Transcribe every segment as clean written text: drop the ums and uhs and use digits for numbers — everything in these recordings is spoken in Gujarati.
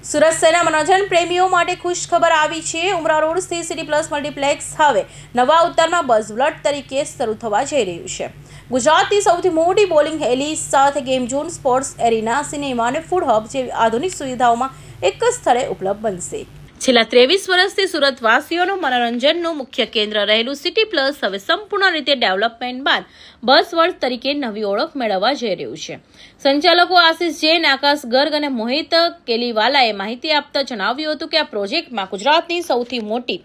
સુરત શહેરના મનોરંજન પ્રેમીઓ માટે ખુશ ખબર આવી છે। ઉમરા રોડ સ્થિત સિટી પ્લસ મલ્ટીપ્લેક્સ હવે નવા ઉત્તરમાં બઝવર્લ્ડ તરીકે શરૂ થવા જઈ રહ્યું છે। ગુજરાતની સૌથી મોટી બોલિંગ એલી સાથે game zone, sports arena, cinema અને ફૂડ હબ જેવી આધુનિક સુવિધાઓમાં એક જ સ્થળે ઉપલબ્ધ બનશે। છેલ્લા 23 વર્ષથી સુરતવાસીઓનું મનોરંજનનું મુખ્ય કેન્દ્ર રહેલું સિટી પ્લસ હવે સંપૂર્ણ રીતે ડેવલપમેન્ટ બાદ બઝવર્લ્ડ તરીકે નવી ઓળખ મેળવવા જઈ રહ્યું છે। સંચાલકો આશિષ જૈન, આકાશ ગર્ગ અને મોહિત કેલીવાલાએ માહિતી આપતા જણાવ્યું હતું કે આ પ્રોજેક્ટમાં ગુજરાતની સૌથી મોટી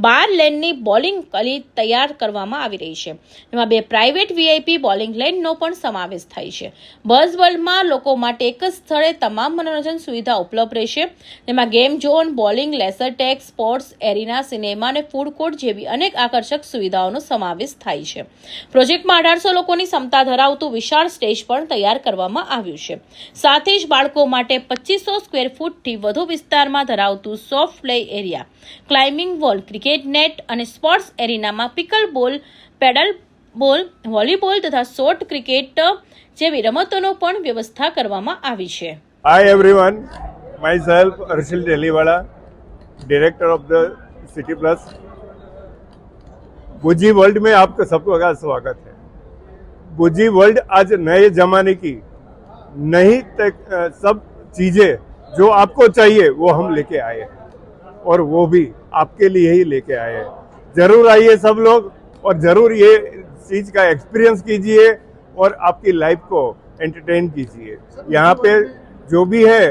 12 લેનની બોલિંગ ગલી તૈયાર કરવામાં આવી રહી છે। એમાં 2 પ્રાઇવેટ વીઆઈપી બોલિંગ લેનનો પણ સમાવેશ થાય છે। બઝવર્લ્ડમાં લોકો માટે એક જ સ્થળે તમામ મનોરંજન સુવિધા ઉપલબ્ધ રહેશે। તેમાં game zone, bowling, laser tag, sports arena, cinema અને ફૂડ કોર્ટ જેવી અનેક આકર્ષક સુવિધાઓનો સમાવેશ થાય છે। પ્રોજેક્ટમાં 1800 લોકોની ક્ષમતા ધરાવતું વિશાળ સ્ટેજ પણ તૈયાર કરવામાં આવ્યું છે। સાથે જ બાળકો માટે 2500 સ્ક્વેર ફૂટથી વધુ વિસ્તારમાં ધરાવતું soft play area, climbing wall, cricket net અને સ્પોર્ટ્સ એરિનામાં pickleball, padel ball, volleyball તથા શોર્ટ ક્રિકેટ જેવી રમતોનો પણ વ્યવસ્થા કરવામાં આવી છે। Hi everyone, myself Arshil Deliwala, director of the city plus. गुजी वर्ल्ड में आपका सबका स्वागत है। गुजी वर्ल्ड आज नए जमाने की नई सब चीज़ें जो आपको चाहिए वो हम लेके आए हैं और वो भी आपके लिए ही लेके आए हैं। ज़रूर आइए सब लोग और ज़रूर ये चीज़ का एक्सपीरियंस कीजिए और आपकी लाइफ को एंटरटेन कीजिए। यहाँ पे जो भी है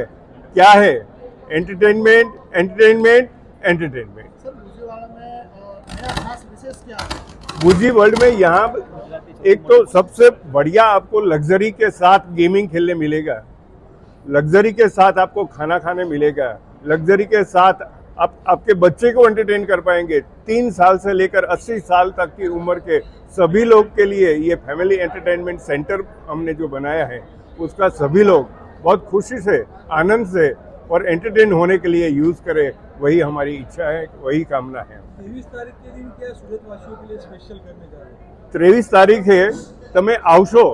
क्या है, एंटरटेनमेंट एंटरटेनमेंट एंटरटेनमेंट। सर गुजीवाड़ा में नया खास विशेष क्या है? गुजी वर्ल्ड में यहाँ एक तो सबसे बढ़िया आपको लग्जरी के साथ गेमिंग खेलने मिलेगा, लग्जरी के साथ आपको खाना खाने मिलेगा, लग्जरी के साथ आप आपके बच्चे को एंटरटेन कर पाएंगे। 3 साल से लेकर 80 साल तक की उम्र के सभी लोग के लिए ये फैमिली एंटरटेनमेंट सेंटर हमने जो बनाया है उसका सभी लोग बहुत खुशी से, आनंद से और एंटरटेन होने के लिए यूज़ करें, वही हमारी इच्छा है, वही कामना है। 23 तारीख के दिन क्या सूरतवासियों के लिए स्पेशल करने जा रहे हैं? 23 તારીખે તમે આવશો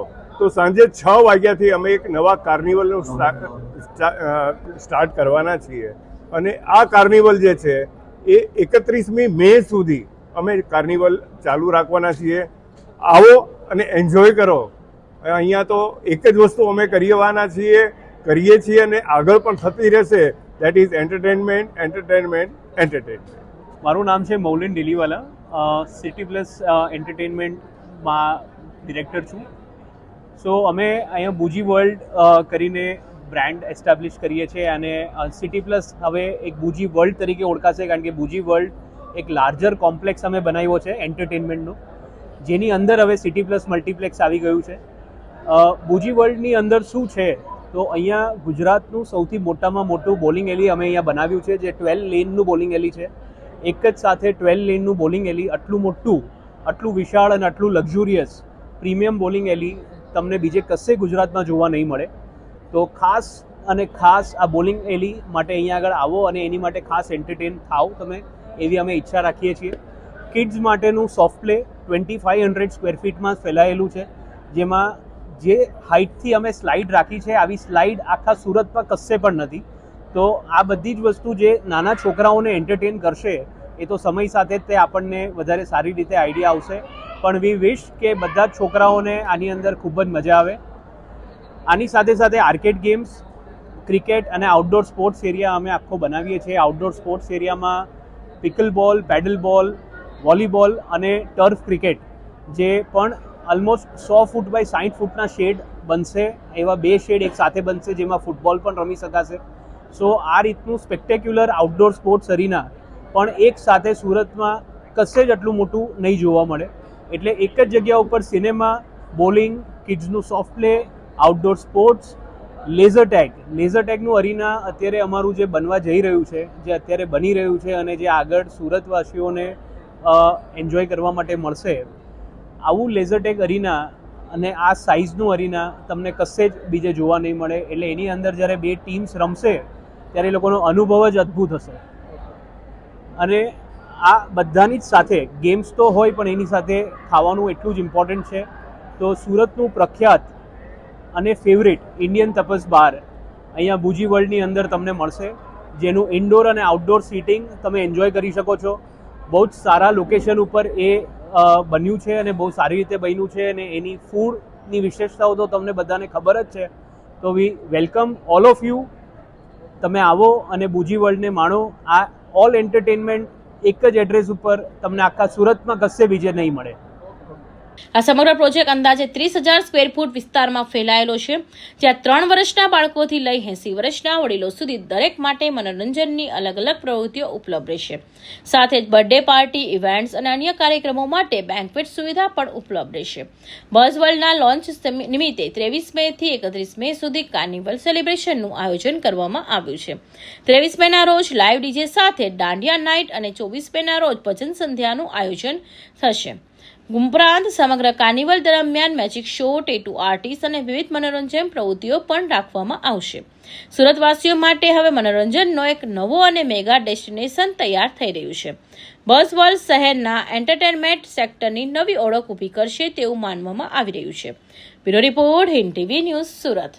તો સાંજે 6 વાગ્યાથી અમે એક નવા કાર્નિવલનો સ્ટાર્ટ કરવાના છીએ અને આ કાર્નિવલ જે છે એ 31મી મે સુધી અમે કાર્નિવલ ચાલુ રાખવાના છીએ। આવો અને એન્જોય કરો। અહીંયા તો એક જ વસ્તુ અમે કરીએ છીએ અને આગળ પણ થતી રહેશે, that is entertainment entertainment entertainment. મારું નામ છે મૌલિન ડીલીવાલા, સિટી પ્લસ એન્ટરટેનમેન્ટમાં ડિરેક્ટર છું। સો અમે અહીંયા બુજી વર્લ્ડ કરીને બ્રાન્ડ એસ્ટાબ્લિશ કરીએ છીએ અને સિટી પ્લસ હવે એક બુજી વર્લ્ડ તરીકે ઓળખાશે, કારણ કે બુજી વર્લ્ડ એક લાર્જર કોમ્પ્લેક્સ અમે બનાવ્યો છે એન્ટરટેનમેન્ટનો, જેની અંદર હવે સિટી પ્લસ મલ્ટીપ્લેક્સ આવી ગયું છે। બુજી વર્લ્ડની અંદર શું છે તો અહીંયા ગુજરાતનું સૌથી મોટામાં મોટું બોલિંગ એલી અમે અહીંયા બનાવ્યું છે, જે 12 લેનનું બોલિંગ એલી છે। એક જ સાથે 12 લેનનું બોલિંગ એલી આટલું મોટું, આટલું વિશાળ અને આટલું લક્ઝુરિયસ પ્રીમિયમ બોલિંગ એલી તમને બીજે કશે ગુજરાતમાં જોવા નહીં મળે। તો ખાસ અને ખાસ આ બોલિંગ એલી માટે અહીંયા આગળ આવો અને એની માટે ખાસ એન્ટરટેન થાવ તમે, એવી અમે ઈચ્છા રાખીએ છીએ। કિડ્સ માટેનું સોફ્ટ પ્લે 2500 સ્ક્વેર ફીટમાં ફેલાયેલું છે, જેમાં જે હાઇટથી અમે સ્લાઇડ રાખી છે, આવી સ્લાઇડ આખા સુરતમાં કશે પણ નથી। તો આ બધી જ વસ્તુ જે નાના છોકરાઓને એન્ટરટેન કરશે એ તો સમય સાથે તે આપણને વધારે સારી રીતે આઈડિયા આવશે, પણ વી વિશ કે બધા જ છોકરાઓને આની અંદર ખૂબ જ મજા આવે। આની સાથે સાથે આર્કેડ ગેમ્સ, ક્રિકેટ અને આઉટડોર સ્પોર્ટ્સ એરિયા અમે આખો બનાવીએ છીએ। આઉટડોર સ્પોર્ટ્સ એરિયામાં પિકલ બોલ, પેડલ બોલ, વોલીબોલ અને ટર્ફ ક્રિકેટ, જે પણ ઓલમોસ્ટ 100 ફૂટ બાય 60 ફૂટના શેડ બનશે, એવા 2 શેડ એક સાથે બનશે, જેમાં ફૂટબોલ પણ રમી શકાશે। સો આ રીતનું સ્પેક્ટેક્યુલર આઉટડોર સ્પોર્ટ્સ અરીના પણ એક સાથે સુરતમાં કશે જ આટલું મોટું નહીં જોવા મળે। એટલે એક જ જગ્યા ઉપર સિનેમા, બોલિંગ, કિડ્સનું soft play, outdoor sports, laser ટેગનું અરીના અત્યારે અમારું જે બનવા જઈ રહ્યું છે, જે અત્યારે બની રહ્યું છે અને જે આગળ સુરતવાસીઓને એન્જોય કરવા માટે મળશે, આવું લેઝર ટેગ અરીના અને આ સાઇઝનું અરીના તમને કશે જ બીજે જોવા નહીં મળે। એટલે એની અંદર જ્યારે 2 ટીમ્સ રમશે ત્યારે એ લોકોનો અનુભવ જ અદ્ભુત હશે। અને આ બધાની જ સાથે ગેમ્સ તો હોય, પણ એની સાથે ખાવાનું એટલું જ ઇમ્પોર્ટન્ટ છે। તો સુરતનું પ્રખ્યાત અને ફેવરેટ ઇન્ડિયન તપસ બાર અહીંયા બુજી વર્લ્ડની અંદર તમને મળશે। જેનું ઇન્ડોર અને આઉટડોર સીટિંગ તમે એન્જોય કરી શકો છો. બહુ જ સારા લોકેશન ઉપર એ બન્યું છે અને બહુ સારી રીતે બન્યું છે અને એની ફૂડની વિશેષતાઓ તો તમને બધાને ખબર જ છે. તો વી વેલકમ ઓલ ઓફ યુ. તમે આવો અને બુજી વર્લ્ડને માણો. આ ઓલ એન્ટરટેનમેન્ટ એક જ એડ્રેસ ઉપર તમને આખા સુરતમાં કશે બીજે નહીં મળે. આ સમગ્ર પ્રોજેક્ટ અંદાજે 30,000 સ્ક્વેર ફૂટ વિસ્તારમાં ફેલાયેલો છે, જ્યાં 3 વર્ષના બાળકોથી લઈ 80 વર્ષના વડીલો સુધી દરેક માટે મનોરંજનની અલગ અલગ પ્રવૃત્તિઓ ઉપલબ્ધ રહેશે. સાથે જ બર્થડે પાર્ટી, ઇવેન્ટ્સ અને અન્ય કાર્યક્રમો માટે બેન્ક્વેટ સુવિધા પણ ઉપલબ્ધ રહેશે. બઝ વર્લ્ડના લોન્ચ નિમિત્તે 23 મે થી 31 મે સુધી કાર્નિવલ સેલિબ્રેશનનું આયોજન કરવામાં આવ્યું છે. 23 મેના રોજ લાઇવ ડીજે સાથે દાંડિયા નાઇટ અને 24 મેના રોજ ભજન સંધ્યાનું આયોજન થશે. ઉપરાંત સમગ્ર કાર્નિવલ દરમિયાન મેજિક શો, ટેટુ આર્ટિસ્ટ અને વિવિધ મનોરંજન પ્રવૃત્તિઓ પણ રાખવામાં આવશે. સુરતવાસીઓ માટે હવે મનોરંજનનો એક નવો અને મેગા ડેસ્ટિનેશન તૈયાર થઈ રહ્યું છે. બઝ વર્લ્ડ શહેરના એન્ટરટેનમેન્ટ સેક્ટરની નવી ઓળખ ઊભી કરશે તેવું માનવામાં આવી રહ્યું છે. Bureau report, Hind TV news, Surat.